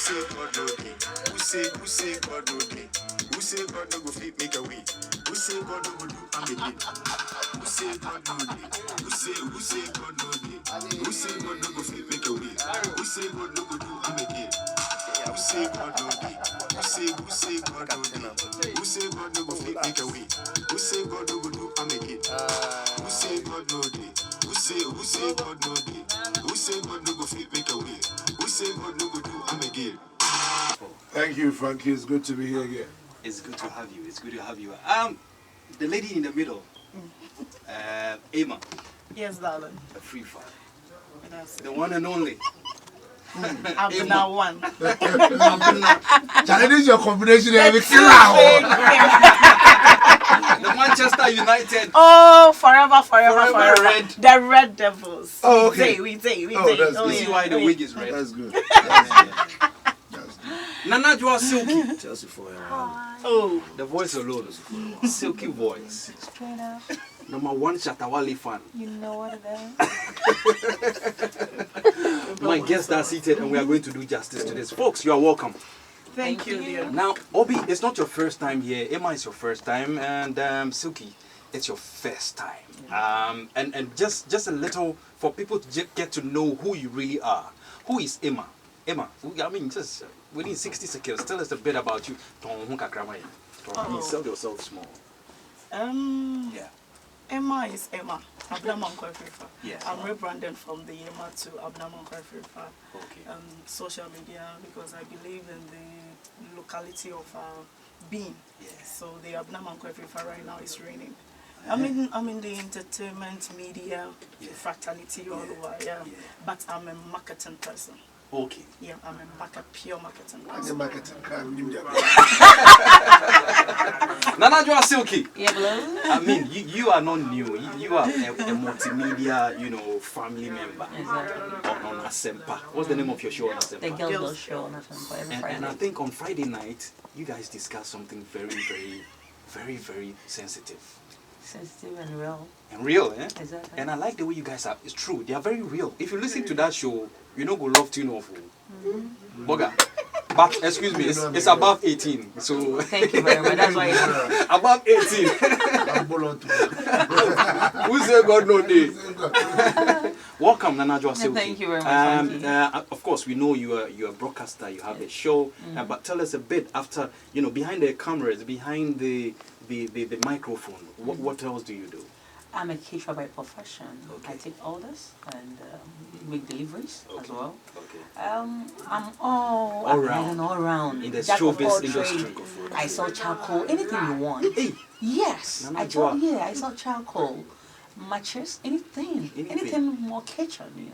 say God no day? Who say God no day? Who say God no go fit make a way? Who say God no go do amagain? Who say God no day? Who say God no day? Who say God no go fit make a way? Who say God no go do amagain? Who say God no day? Who say God no day? Who say God no go fit make a way? Who say God no go do amagain? Who say God no day? Who say God no day? Who say God no go fit make a way? Who say God no go do amagain? Thank you, Frankie. It's good to be here again. It's good to have you. It's good to have you. The lady in the middle, Emma. Yes, darling. Afrifa. Yes. The one and only. I've been now one. Charlie, this is your combination. The Manchester United. Oh, forever. Red. The Red Devils. Oh, okay. We say. That's You see why the wig is red? That's good. Nana Joa Silky. Chelsea for Oh. The voice alone. Silky voice. Straight up. Number one Shatawale fan. You know what it is. My guests are seated and we are going to do justice to this. Folks, you are welcome. Thank you, dear. Now, Obi, it's not your first time here. Emma is your first time. And Silky, it's your first time. And just a little for people to get to know who you really are. Who is Emma? Emma, I mean, just within 60 seconds, tell us a bit about you. Sell yourself small. Yeah. Emma is Emma. Amankwah Afrifa. Yes. I'm rebranding from the Emma to Amankwah Afrifa. Okay. Social media, because I believe in the locality of being. Yes. So the Amankwah Afrifa right now is reigning. I'm in the entertainment media fraternity all over, but I'm a marketing person. Okay. Yeah, I'm a pure marketing I'm person. Nana Joa Silky. Yeah, hello. I mean, you are not new. You are a multimedia, family member on Asempa. What's the name of your show on Asempa? The Girls Show on Asempa every Friday. And I think on Friday night, you guys discuss something very, very sensitive. Sensitive and real. And real, eh? Exactly. And I like the way you guys are. It's true. They are very real. If you listen to that show, you know go love tune of Boga. But excuse me, it's above 18. So Thank you very much. That's why it's above 18. Who say God no day? Welcome, Nana Joa Silky. Thank you very much. Of course, we know you're a broadcaster. You have a show, but tell us a bit after behind the cameras, behind the microphone. What else do you do? I'm a caterer by profession. Okay. I take orders and make deliveries as well. Okay. I'm all around. In the Jack of all showbiz industry. trade. I sell charcoal, anything you want. Hey. Yes, Nana I Joa. sell charcoal, matches, anything more kitchen,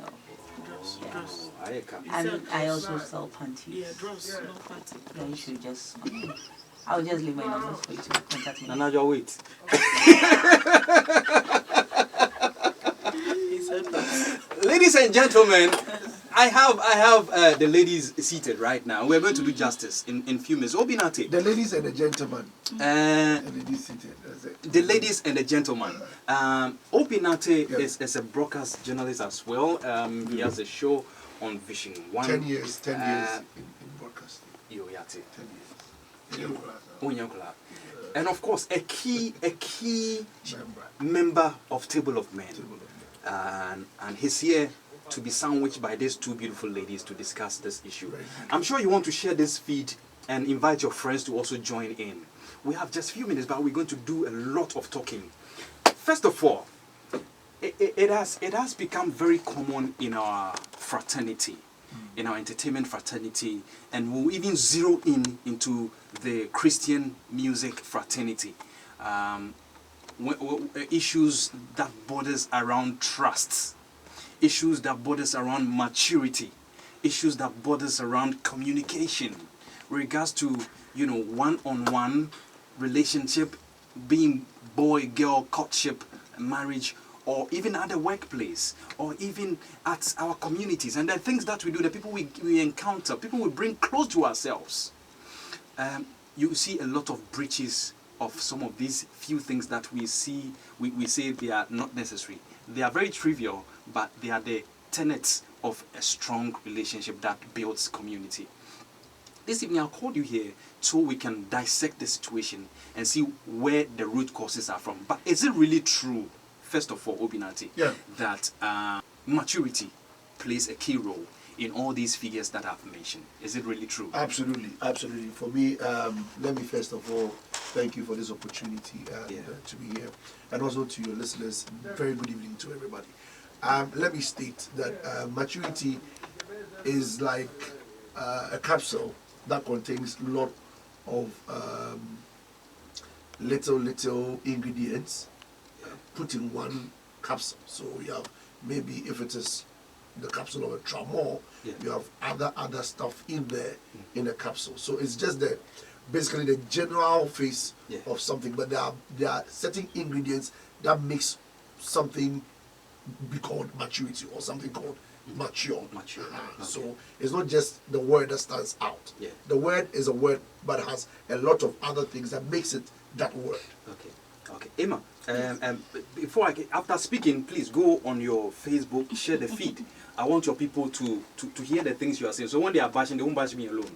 Dress. And I also sell panties. Yeah, dress, no panty. Yeah, you should just. I'll just leave my number for you to contact me. Nana Joa, wait. Ladies and gentlemen, I have the ladies seated right now. We're going to do justice in few minutes. Obinate. The ladies and the gentlemen. The ladies seated. That's it. The ladies and the gentlemen. Opinate is a broadcast journalist as well. He has a show on Vision 1. 10 years in broadcasting. 10 years. And of course, a key member of Table of Men. And he's here to be sandwiched by these two beautiful ladies to discuss this issue. I'm sure you want to share this feed and invite your friends to also join in. We have just a few minutes, but we're going to do a lot of talking. First of all, it has become very common in our fraternity, in our entertainment fraternity, and we'll even zero into the Christian music fraternity. Issues that borders around trust, issues that borders around maturity, issues that borders around communication, regards to one-on-one relationship, being boy-girl courtship, marriage, or even at the workplace, or even at our communities, and the things that we do, the people we encounter, people we bring close to ourselves. You see a lot of breaches of some of these few things that we see. We say they are not necessary. They are very trivial, but they are the tenets of a strong relationship that builds community. this evening I called you here so we can dissect the situation and see where the root causes are from. But is it really true, first of all, Obinati, that maturity plays a key role in all these figures that I've mentioned? Is it really true? Absolutely, absolutely. For me, let me first of all thank you for this opportunity to be here, and also to your listeners. Very good evening to everybody. Let me state that maturity is like a capsule that contains a lot of little ingredients put in one capsule. So you have, maybe if it is the capsule of a tramol, you have other stuff in there in the capsule. So it's just basically the general face of something, but there are certain ingredients that makes something be called maturity, or something called mature. Mature. So it's not just the word that stands out. The word is a word, but it has a lot of other things that makes it that word. Okay, Emma. After speaking, please go on your Facebook, share the feed. I want your people to hear the things you are saying. So when they are bashing, they won't bash me alone.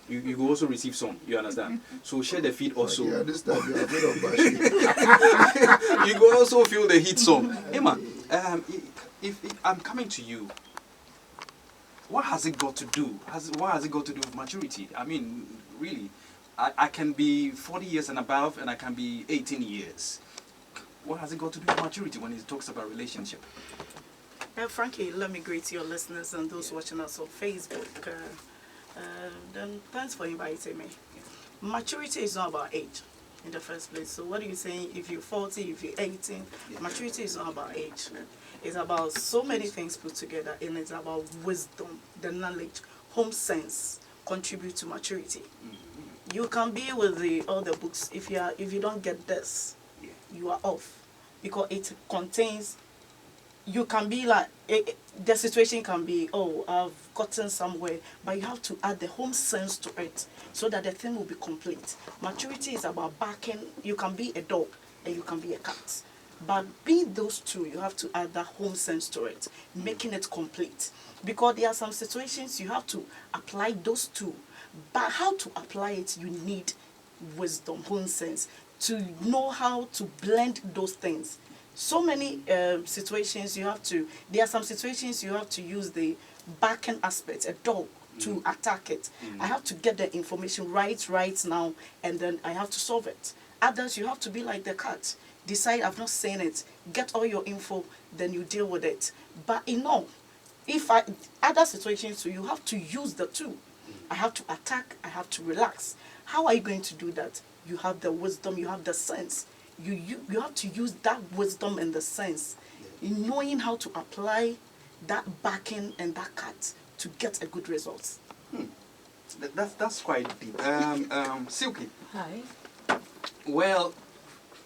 You will also receive some. You understand? So share the feed also. I understand. You're afraid of bashing. You will also feel the heat some. Emma, if I'm coming to you, what has it got to do? What has it got to do with maturity? I mean, really, I can be 40 years and above, and I can be 18 years. What has it got to do with maturity when it talks about relationship? Frankie, let me greet your listeners and those watching us on Facebook. Then thanks for inviting me. Maturity is not about age in the first place. So what are you saying? If you're 40, if you're 18, maturity is not about age. It's about so many things put together, and it's about wisdom, the knowledge, home sense contribute to maturity. You can be with all the books. If you don't get this, you are off, because it contains. You can be like, the situation can be, oh, I've gotten somewhere, but you have to add the home sense to it so that the thing will be complete. Maturity is about backing. You can be a dog and you can be a cat. But being those two, you have to add that home sense to it, making it complete. Because there are some situations you have to apply those two. But how to apply it, you need wisdom, home sense, to know how to blend those things. So many situations there are some situations you have to use the back-end aspect, a dog, to attack it. I have to get the information right now, and then I have to solve it. Others, you have to be like the cat. Decide, I've not seen it. Get all your info, then you deal with it. But other situations, so you have to use the two. I have to attack, I have to relax. How are you going to do that? You have the wisdom, you have the sense. You have to use that wisdom and the sense in knowing how to apply that backing and that cut to get a good result. That's quite deep. Silky. Hi. Well,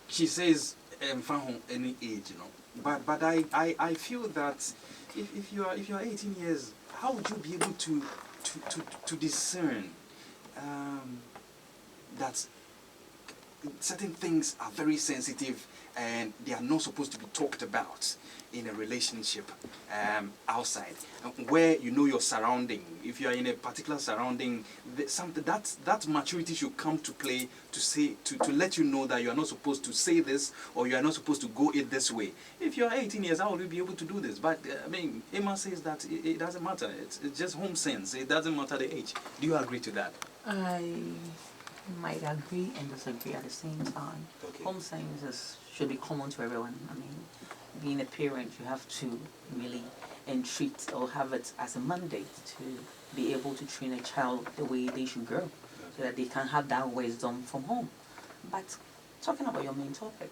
she says from any age, But I feel that if you are 18 years, how would you be able to discern that certain things are very sensitive and they are not supposed to be talked about in a relationship outside, where you know your surrounding? If you are in a particular surrounding, that maturity should come to play to let you know that you are not supposed to say this, or you are not supposed to go it this way. If you are 18 years, how will you be able to do this? But I mean, Emma says that it doesn't matter. It's just home sense. It doesn't matter the age. Do you agree to that? I might agree and disagree at the same time. Okay. Home sense should be common to everyone. I mean, being a parent, you have to really entreat or have it as a mandate to be able to train a child the way they should grow, so that they can have that wisdom from home. But talking about your main topic,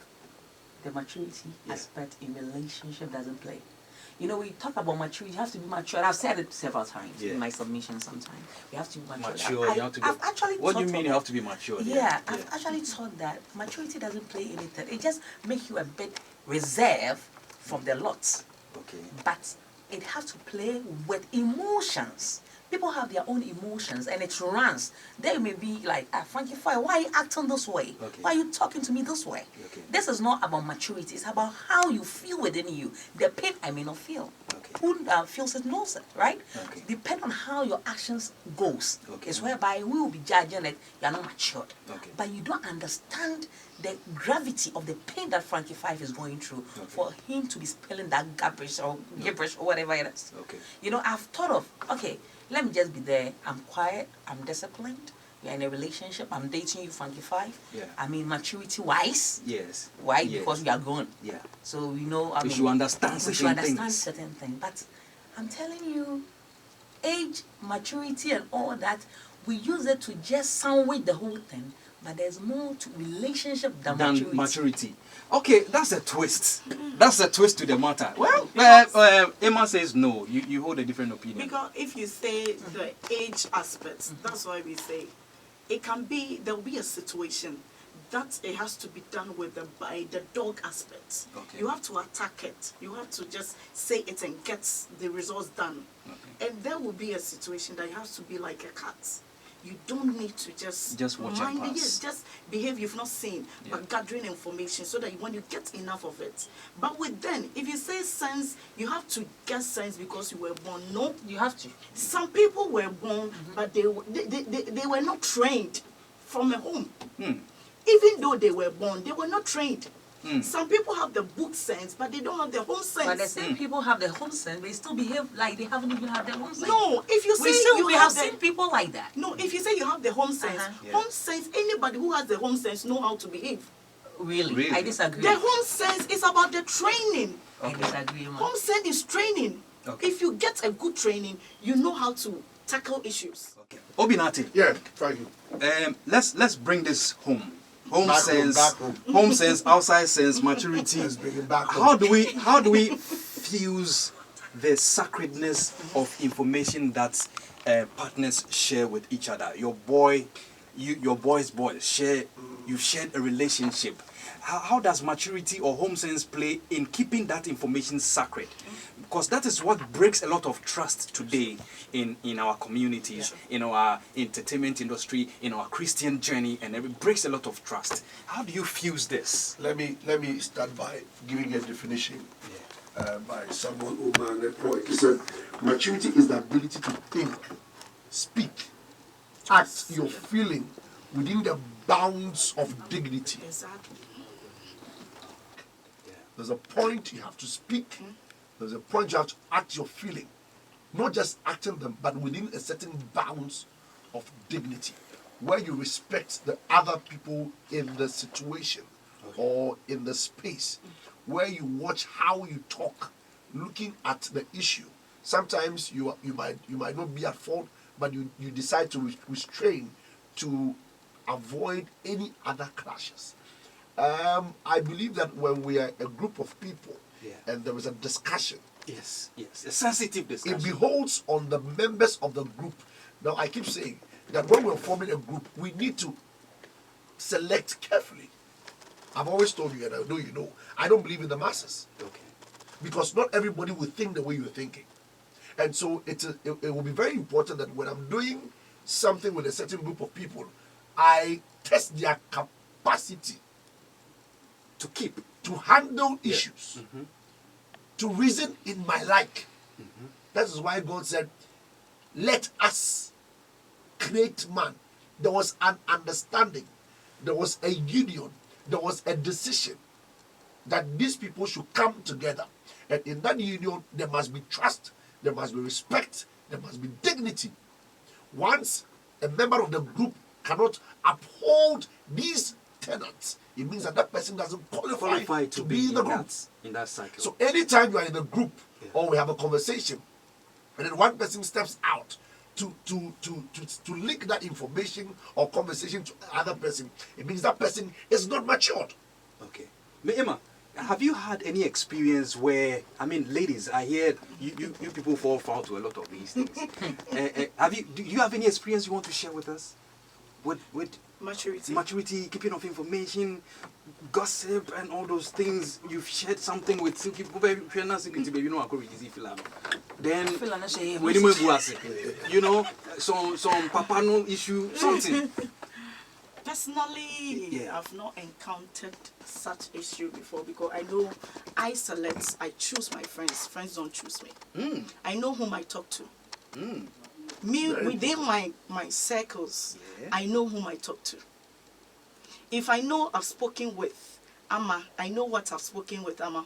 the maturity aspect in relationship doesn't play. You know, we talk about maturity, you have to be mature. And I've said it several times in my submission sometimes. You have to be mature. What do you mean you have to be mature? I've actually thought that maturity doesn't play anything. It just makes you a bit reserved from the lot. Okay. But it has to play with emotions People have their own emotions and it runs. They may be like, Frankie Fire, why are you acting this way? Okay. Why are you talking to me this way? Okay. This is not about maturity. It's about how you feel within you. The pain I may not feel. Okay. Who feels it knows it, right? Okay. Depend on how your actions goes. Okay. It's whereby we will be judging it. You are not matured. Okay. But you don't understand the gravity of the pain that Frankie Five is going through for him to be spilling that gibberish or whatever it is. Okay. You know, I've thought of, okay, let me just be there. I'm quiet. I'm disciplined. We're in a relationship. I'm dating you, Frankie Five. Yeah. I mean, maturity-wise. Yes. Why? Yes. Because we are grown. Yeah. So, we know, I We mean, should understand we certain should understand things. certain things. But I'm telling you, age, maturity, and all that, we use it to just sandwich the whole thing. But there's more to relationship than maturity. Okay, that's a twist. That's a twist to the matter. Well, Emma says no. You hold a different opinion. Because if you say the age aspect, that's why we say it can be, there will be a situation that it has to be done with by the dog aspect. Okay. You have to attack it. You have to just say it and get the results done. Okay. And there will be a situation that you have to be like a cat. You don't need to just watch and mind it. pass. Yes, just behave you've not seen, but gathering information so that when you get enough of it. But with then, if you say sense, you have to get sense because you were born. No, You have to. some people were born, but they were not trained from a home. Even though they were born, they were not trained. Some people have the book sense, but they don't have the home sense. But the same people have the home sense, they still behave like they haven't even had their home sense. No, if you say We you have have seen people like that. no, if you say you have the home sense, Yeah. home sense, anybody who has the home sense know how to behave. Really? I disagree. The home sense is about the training. I disagree, man. Home sense is training. Okay. If you get a good training, you know how to tackle issues. Okay. Obinati. Yeah, thank you. Let's bring this home. Home Back home, sense, back home. home sense, outside sense, maturity. Let's bring it back home. How do we fuse the sacredness of information that partners share with each other? Your boy's boy share. You shared a relationship. How does maturity or home sense play in keeping that information sacred? Because that is what breaks a lot of trust today in our communities, in our entertainment industry, in our Christian journey, and it breaks a lot of trust. How do you fuse this? Let me start by giving a definition by someone who man a poet. He said, maturity is the ability to think, speak, act your feeling within the bounds of dignity. Exactly. There's a point you have to speak. There's a point you have to act your feeling. Not just acting them, but within a certain bounds of dignity. Where you respect the other people in the situation or in the space. Where you watch how you talk, looking at the issue. Sometimes you might not be at fault, but you decide to restrain to avoid any other clashes. I believe that when we are a group of people and there is a discussion, Yes, a sensitive discussion. it beholds on the members of the group. Now, I keep saying that when we're forming a group, we need to select carefully. I've always told you, and I know you know, I don't believe in the masses. Okay. Because not everybody will think the way you're thinking. And so it will be very important that when I'm doing something with a certain group of people, I test their capacity to handle issues, to reason in my like. That is why God said, let us create man. There was an understanding, there was a union, there was a decision that these people should come together. And in that union, there must be trust, there must be respect, there must be dignity. Once a member of the group cannot uphold these tenets, it means that that person doesn't qualify to be in the group. In that cycle. So anytime you are in a group or we have a conversation, and then one person steps out to link that information or conversation to another person, it means that person is not matured. Okay. Emma, have you had any experience where, I mean, ladies, I hear you people fall foul to a lot of these things. Do you have any experience you want to share with us? With Maturity. keeping of information, gossip, and all those things. You've shared something with Silky, baby, no, I could easy feel. Then, when you know, some papa no issue, something. Personally, I've not encountered such issue before because I know I choose my friends. Friends don't choose me. I know whom I talk to. Me, within my circles, I know whom I talk to. If I know I've spoken with Amma, I know what I've spoken with Amma.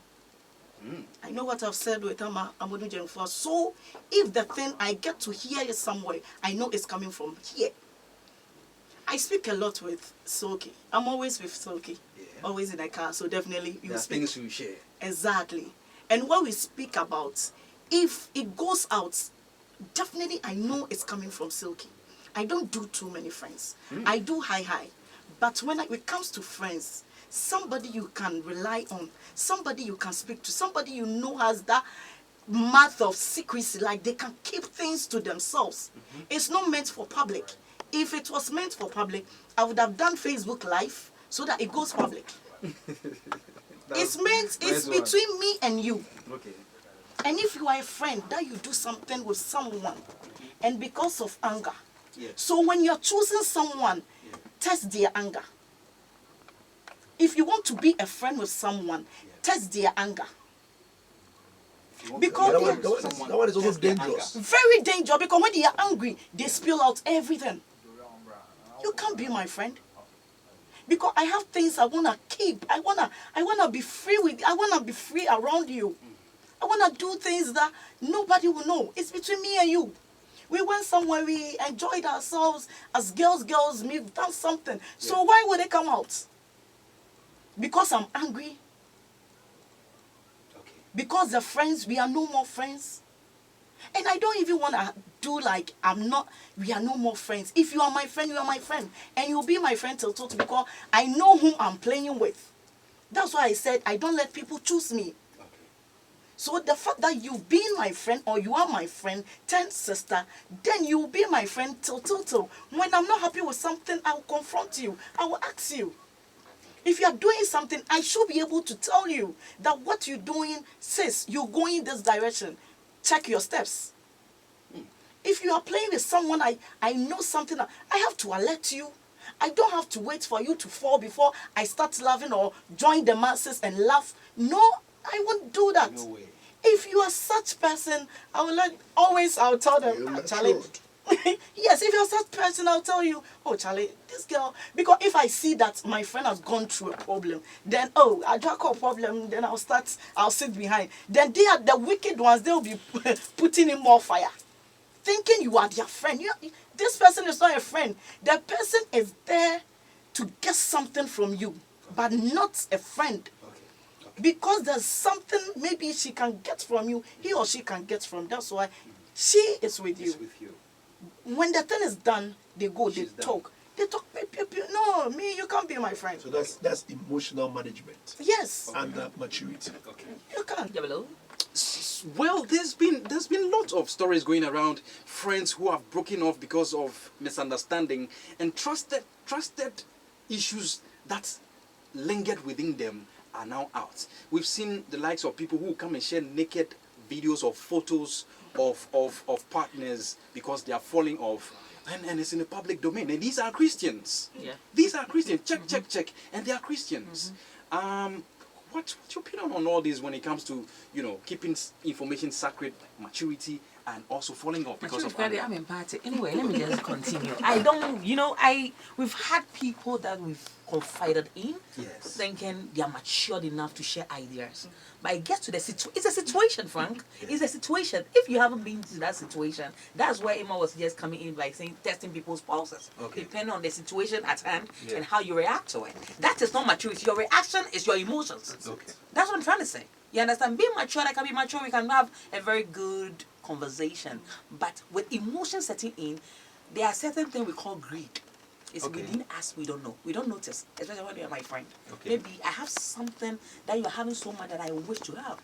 I know what I've said with Amma. So if the thing I get to hear it somewhere, I know it's coming from here. I speak a lot with Soki. I'm always with Soki. Always in the car. So definitely There are things we share. Exactly. And what we speak about, if it goes out, definitely I know it's coming from Silky. I don't do too many friends. I do high. But when it comes to friends, somebody you can rely on, somebody you can speak to, somebody you know has that mouth of secrecy, like they can keep things to themselves. It's not meant for public. If it was meant for public, I would have done Facebook Live so that it goes public. It's between me and you. Okay. And if you are a friend that you do something with someone, and because of anger, so when you're choosing someone, test their anger. If you want to be a friend with someone, test their anger. Because that one is also dangerous. Very dangerous, because when they are angry, they spill out everything. You can't be my friend. Because I have things I wanna keep. I wanna be free with. I wanna be free around you. I wanna do things that nobody will know. It's between me and you. We went somewhere, we enjoyed ourselves as girls. We've done something. So why would they come out? Because I'm angry. Okay. Because the friends, we are no more friends. And I don't even want to do like we are no more friends. If you are my friend, you are my friend. And you'll be my friend till total because I know whom I'm playing with. That's why I said I don't let people choose me. Okay. So the fact that you've been my friend or you are my friend, 10 sister, then you'll be my friend till total. When I'm not happy with something, I will confront you. I will ask you. If you are doing something, I should be able to tell you that what you're doing, sis, you're going this direction. Check your steps. If you are playing with someone, I know something, I have to alert you. I don't have to wait for you to fall before I start laughing or join the masses and laugh. No, I won't do that. No way. If you are such person, I'll tell them, Charlie. Yes, if you're such person, I'll tell you, oh Charlie, this girl, because if I see that my friend has gone through a problem, then I just got a problem, then I'll sit behind. Then they are the wicked ones, they'll be putting in more fire. Thinking you are their friend. This person is not a friend. The person is there to get something from you, but not a friend. Okay. Because there's something maybe she can get from you, he or she can get from. That's why she is with you. When the thing is done, they go, they talk. They talk, no, me, you can't be my friend. So that's emotional management. Yes. And maturity. Okay. You can't. Well, there's been lots of stories going around, friends who have broken off because of misunderstanding, and trusted issues that lingered within them are now out. We've seen the likes of people who come and share naked videos or photos of partners because they are falling off, and it's in the public domain. And these are Christians. Yeah. These are Christians. Check. And they are Christians. What's your opinion on all this when it comes to, keeping information sacred, maturity, and also falling off because of anger? I'm in party. Anyway, let me just continue. We've had people that we've confided in, Yes. thinking they are matured enough to share ideas. But it gets to the situation. It's a situation, Frank. It's a situation. If you haven't been to that situation, that's where Emma was just coming in by saying testing people's pulses, depending on the situation at hand and how you react to it. That is not maturity. Your reaction is your emotions. Okay. That's what I'm trying to say. You understand? Being mature, I can be mature. We can have a very good conversation. But with emotions setting in, there are certain things we call greed. It's within us, we don't know. We don't notice, especially when you're my friend. Okay. Maybe I have something that you're having so much that I wish to have.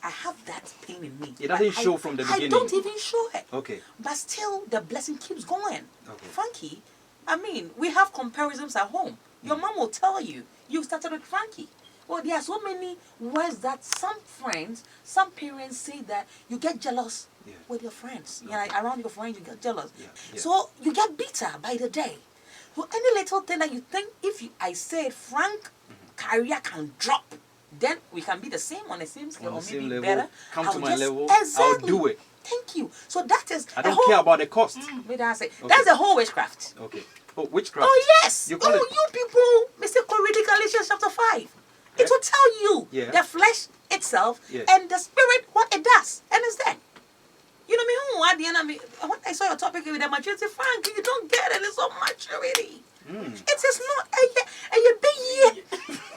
I have that pain in me. It doesn't show from the beginning. I don't even show it. Okay. But still, the blessing keeps going. Okay. Frankie, I mean, we have comparisons at home. Your mom will tell you, you started with Frankie. Well, there are so many words that some friends, some parents say that you get jealous with your friends. Okay. Yeah, like around your friends, you get jealous. Yeah. So you get bitter by the day. So any little thing that you think, I said Frank career can drop, then we can be the same on the same scale, On the or same maybe level, better. come I'll to my just- level, Exactly. I'll do it. Thank you. So that is I the don't whole, care about the cost. Wait, I say, Okay. that's the whole witchcraft. Okay. Oh, witchcraft. Oh yes. You call it? You people, Mr. Read Galatians chapter 5. It will tell you Yeah. the flesh itself Yeah. and the spirit what it does, and it's there. You know me who at the end of me when I saw your topic with the maturity, Frank, you don't get it. It's so maturity. It is not a big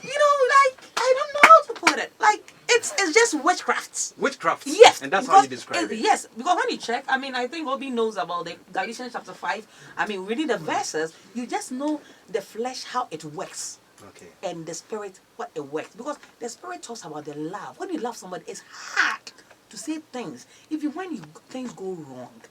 you know, like I don't know how to put it. Like it's just witchcraft. Witchcraft. Yes. And that's how because you describe it. Yes, because when you check, I mean, I think Obi knows about the Galatians chapter 5. I mean, reading the verses, you just know the flesh, how it works. Okay. And the spirit, what it works. Because the spirit talks about the love. When you love somebody, it's hard to say things. When things go wrong,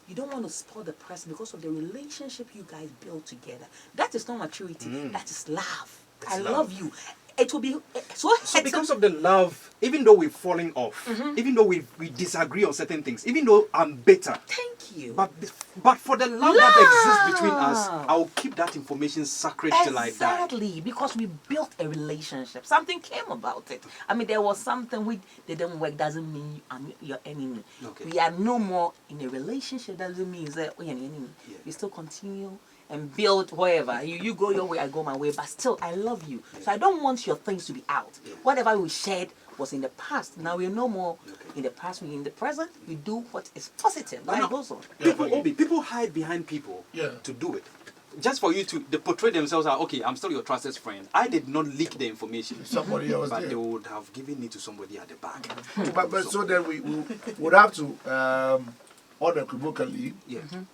you don't want to spoil the person because of the relationship you guys build together. That is not maturity. That is love. I love you. It will be so because of the love, even though we've fallen off, even though we disagree on certain things, even though I'm bitter, thank you. but for the love that exists between us, I'll keep that information sacred till I die. Exactly, because we built a relationship. Something came about it. I mean, there was something we didn't work. Doesn't mean I'm your enemy. Okay. We are no more in a relationship. Doesn't mean that we're an enemy. Yeah. We still continue and build wherever. You go your way, I go my way. But still, I love you. So I don't want your things to be out. Whatever we shared was in the past. Now we're no more in the past. We're in the present. We do what is positive. Life goes on. People hide behind people to do it. Just for you to portray themselves as, okay, I'm still your trusted friend. I did not leak the information. Somebody else But did. they would have given it to somebody at the back. But so then we would have to unequivocally,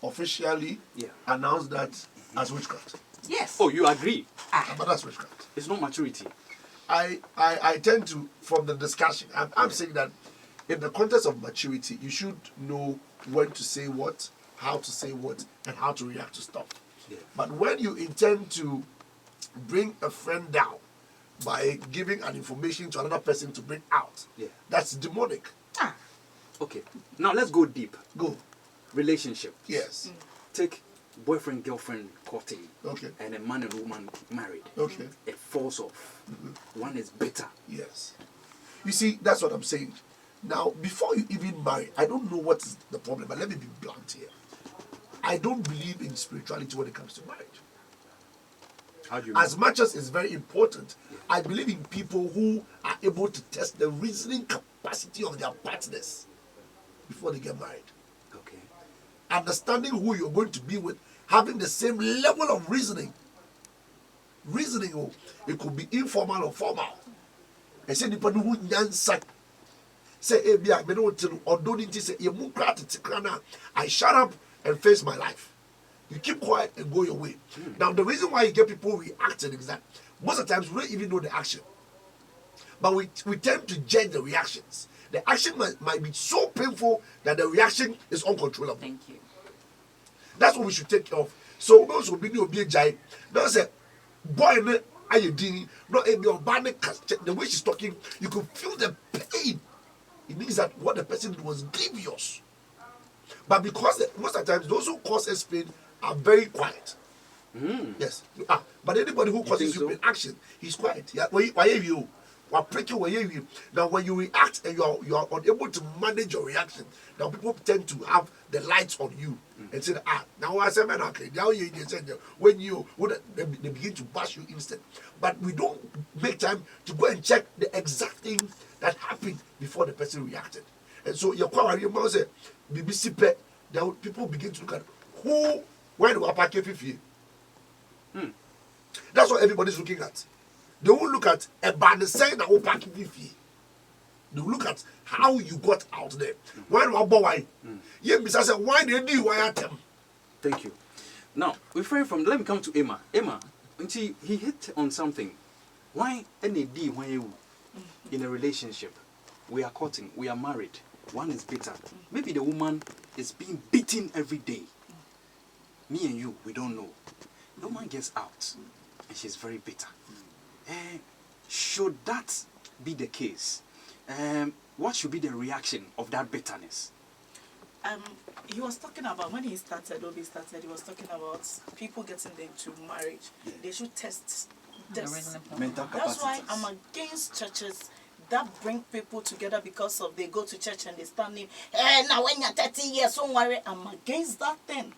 officially announce that as witchcraft. Yes. Oh, you agree? But that's witchcraft. It's not maturity. I tend to, from the discussion, I'm saying that in the context of maturity, you should know when to say what, how to say what, and how to react to stuff. Yeah. But when you intend to bring a friend down by giving an information to another person to bring out, that's demonic. Okay. Now let's go deep. Go. Relationship. Yes. Take boyfriend, girlfriend courting. Okay. And a man and woman married. Okay. It falls off. One is bitter. Yes. You see, that's what I'm saying. Now, before you even marry, I don't know what is the problem, but let me be blunt here. I don't believe in spirituality when it comes to marriage. How do you As much as it's very important, I believe in people who are able to test the reasoning capacity of their partners before they get married. Okay. Understanding who you're going to be with, having the same level of reasoning. Reasoning, it could be informal or formal. I say, depending who nyansa. Say, I shut up and face my life. You keep quiet and go your way. Now, the reason why you get people reacting is that most of the times we don't even know the action. But we tend to judge the reactions. The action might be so painful that the reaction is uncontrollable. Thank you. That's what we should take care of. So, those who be new be jai. Don't say, boy, are you doing? Not a the way she's talking, you could feel the pain. It means that what the person did was grievous. But because most of the times those who cause us pain are very quiet. Yes. But anybody who causes you pain action, he's quiet. Yeah. Why you? Now when you react and you are unable to manage your reaction, now people tend to have the lights on you and say, now I say, man, okay, now when they begin to bash you instant. But we don't make time to go and check the exact thing that happened before the person reacted. And so your power say BBC pet, then people begin to look at when we are packing 50. That's what everybody's looking at. They won't look at a banner saying that we're packing 50. They will look at how you got out there. When we are boy, why they do why them? Thank you. Now, refrain from, let me come to Emma. Emma, until he hit on something. Why NAD when you in a relationship? We are courting, we are married. One is bitter. Maybe the woman is being beaten every day. Me and you, we don't know. The woman gets out and she's very bitter. Should that be the case, what should be the reaction of that bitterness? He was talking about, when he started, he was talking about people getting into marriage. Yeah. They should test this. Mental That's why capacities. I'm against churches that bring people together because of they go to church and they stand in, hey, now when you're 30 years, don't worry. I'm against that thing.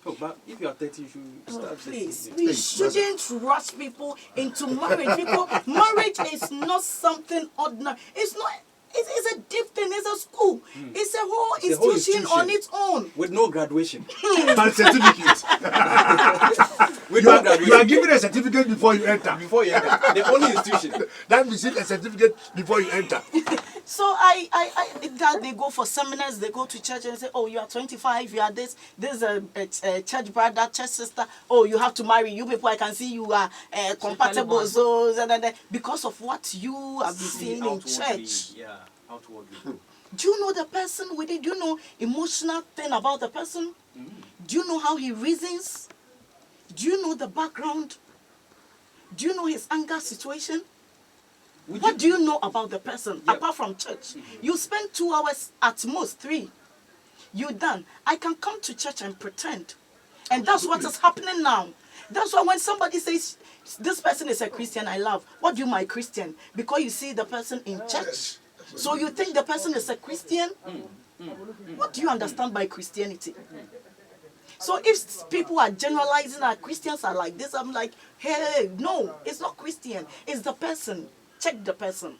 Oh, but if you are 30, you should start. Please, 30. we shouldn't rush people into marriage. Because marriage is not something ordinary. It's not. It's a deep thing. It's a school. It's a whole institution on its own. With no graduation. And certificate. With You no are graduation. given a certificate before you enter. Before you enter. The only institution. That means a certificate before you enter. So that they go for seminars, they go to church and say, oh, you are 25, you are this is a church brother, church sister. Oh, you have to marry. You people, I can see you are compatible. So because of what you have been seeing in church. Yeah, outwardly. Do you know the person with it? Do you know emotional thing about the person? Do you know how he reasons? Do you know the background? Do you know his anger situation? What do you know about the person apart from church? You spend 2 hours at most 3. You done. I can come to church and pretend. And that's what is happening now. That's why when somebody says, this person is a Christian, I love. What do you mean Christian? Because you see the person in church. So you think the person is a Christian? What do you understand by Christianity? So if people are generalizing that Christians are like this, I'm like, hey, no, it's not Christian. It's the person. Check the person.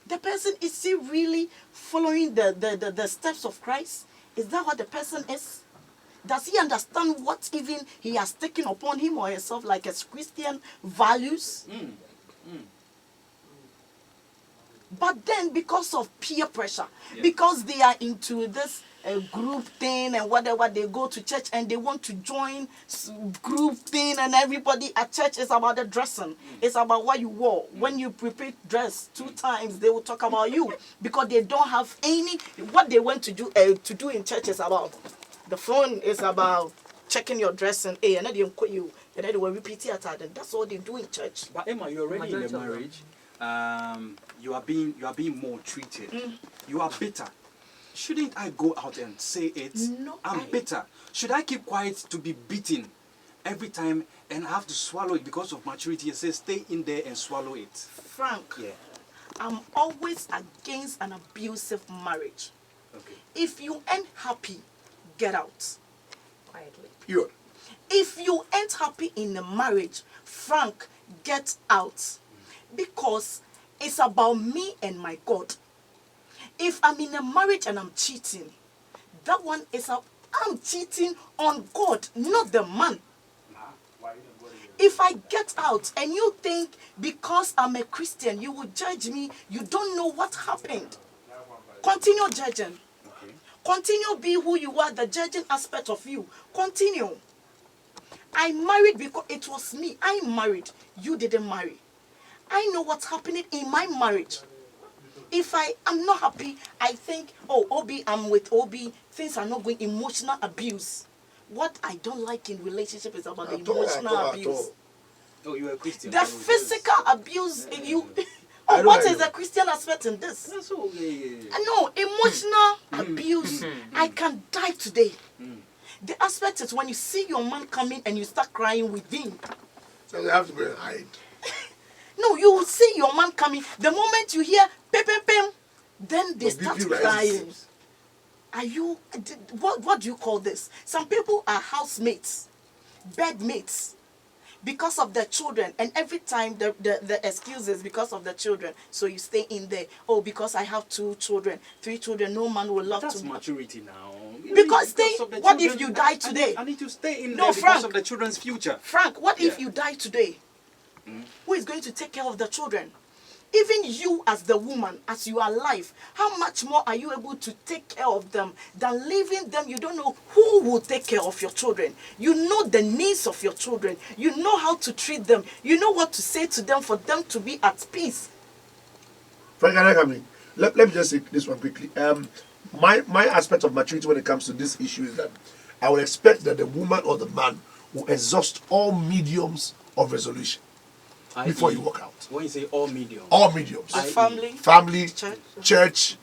The person, is he really following the steps of Christ? Is that what the person is? Does he understand what even he has taken upon him or herself like as Christian values? But then because of peer pressure, because they are into this group thing and whatever, they go to church and they want to join group thing, and everybody at church is about the dressing. It's about what you wore. When you prepare dress 2 times, they will talk about you because they don't have any, what they went to do in church is about. The phone is about checking your dressing. Hey, and then they quote you, and then they will repeat it at them. That's all they do in church. But Emma, you're already in a marriage. You are being more treated. You are bitter. Shouldn't I go out and say it? No, I'm bitter. Should I keep quiet to be beaten every time and I have to swallow it because of maturity? It says stay in there and swallow it. Frank, Yeah. I'm always against an abusive marriage. Okay. If you ain't happy, get out. Quietly. Pure. If you ain't happy in a marriage, Frank, get out. Because it's about me and my God. If I'm in a marriage and I'm cheating, that one is I'm cheating on God, not the man. If I get out and you think because I'm a Christian, you will judge me, you don't know what happened. Continue judging. Okay. Continue be who you are, the judging aspect of you. Continue. I married because it was me. I married. You didn't marry. I know what's happening in my marriage. If I am not happy, I think, oh, Obi, I'm with Obi. Things are not going. Emotional abuse. What I don't like in relationship is about the emotional abuse. Oh, you are a Christian. The physical abuse in you. I Oh, know, what I is know. the Christian aspect in this? That's all. Yeah. No, emotional abuse. I can die today. The aspect is when you see your man coming and you start crying with him. So they have to go and hide. No, you will see your man coming. The moment you hear pem pem pem, then they The start BP crying. rises. Are you? What do you call this? Some people are housemates, bedmates, because of their children, and every time the excuse is because of the children. So you stay in there. Oh, because I have 2 children, 3 children. No man will love That's to. maturity now. Because of the what if children, you die today? I need to stay in No, there Frank. because of the children's future. Frank, what if Yeah. you die today? Who is going to take care of the children? Even you as the woman, as you are alive, how much more are you able to take care of them than leaving them? You don't know who will take care of your children. You know the needs of your children. You know how to treat them. You know what to say to them for them to be at peace. Frank, can I come in? Let me just say this one quickly. My aspect of maturity when it comes to this issue is that I would expect that the woman or the man will exhaust all mediums of resolution before you walk out. When you say all mediums. All mediums. The family, Family, church, church,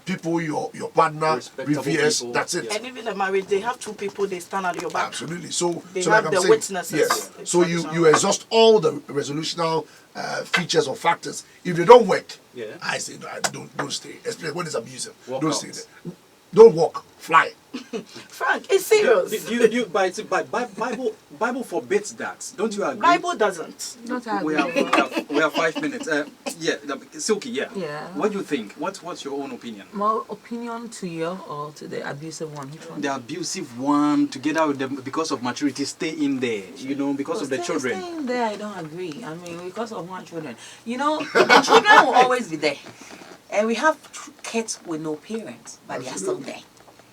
people your partner Respectable reveres. people. That's it. Yeah. and even the marriage, they have two people they stand at your back. Absolutely. So, They so have like I'm the saying, witnesses. yes. The So you traditional. exhaust all the resolutional features or factors. If they don't work, Yeah. I say no, don't stay. Especially when it's abusive. Walk don't out. stay there. Don't walk. Fly. Frank, it's serious. Bible forbids that. Don't you agree? Bible doesn't. Not I We agree. have 5 minutes. Silky, yeah. Yeah. What do you think? What's your own opinion? More opinion to you or to the abusive one? Which one? The abusive one, together with them, because of maturity, stay in there. Because of the children. Staying there, I don't agree. I mean, because of one children. The children will always be there. And we have kids with no parents, but they are still there.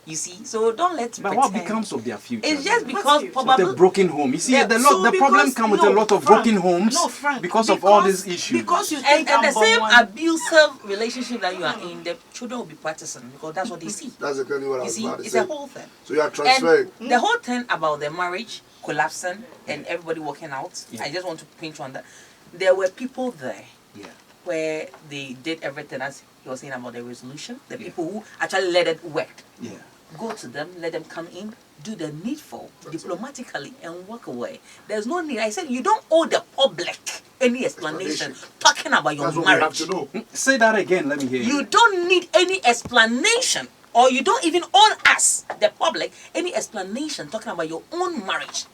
You see? So don't let's But pretend. what becomes of their future? It's just then? because future? probably... The broken home. You see, Yeah, the so problem because- comes with no, a lot of Frank, broken homes no, Frank, because of all because- these issues. Because you And, think and the I'm same one. abusive relationship that you are in, the children will be practicing because that's what they see. That's exactly what I You was see, about to it's say. a whole thing. So you are transferring. And the whole thing about the marriage collapsing and everybody walking out, Yeah. I just want to pinch on that. There were people there Yeah. where they did everything as you were saying about the resolution. The Yeah. people who actually let it work. Yeah. Go to them, let them come in, do the needful diplomatically and walk away. There's no need. I said you don't owe the public any explanation talking about your That's what we have marriage. to know. Say that again. Let me hear You don't need any explanation, or you don't even owe us, the public, any explanation talking about your own marriage.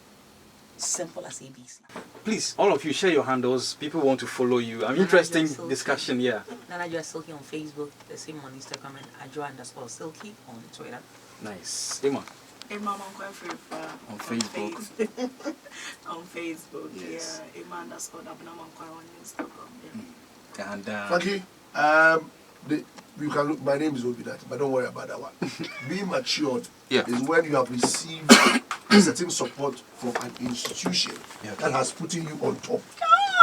Simple as ABC. Please, all of you, share your handles. People want to follow you. Interesting discussion. Yeah. Nana Joa Silky on Facebook, the same on Instagram, and Ajoa_Silky on Twitter. Nice. Emma. Amankwah Afrifa On Facebook. On Facebook, Yes. yeah. Amankwah on Instagram. Yeah. And Frankie, you can look, my name is Obidat, but don't worry about that one. Being matured Yeah. is when you have received a certain support from an institution Yeah. that has put you on top.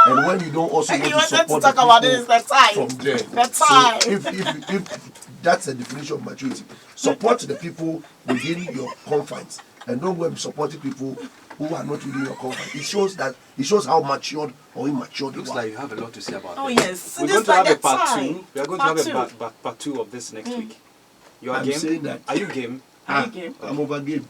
And when you don't also And want you to wanted to support talk the about people this, the time. from there. The time. So if that's the definition of maturity, support the people within your confines and don't go and be supporting people who are not within your confines. It shows how matured or immature you looks are. like you have a lot to say about Oh, this. yes. We're This going to like have a the part time. 2. We are going Part to have two. a part 2 of this next week. You are I'm game? saying that. Are you game? I'm over game.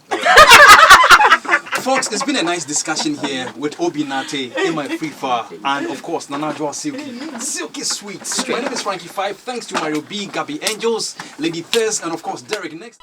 Folks, it's been a nice discussion here with Obi Nate, Amankwah Afrifa, and of course Nana Joa Silky. Silky Sweet. My name is Frankie 5. Thanks to Mario B, Gabby Angels, Lady Thurs, and of course Derek. Next.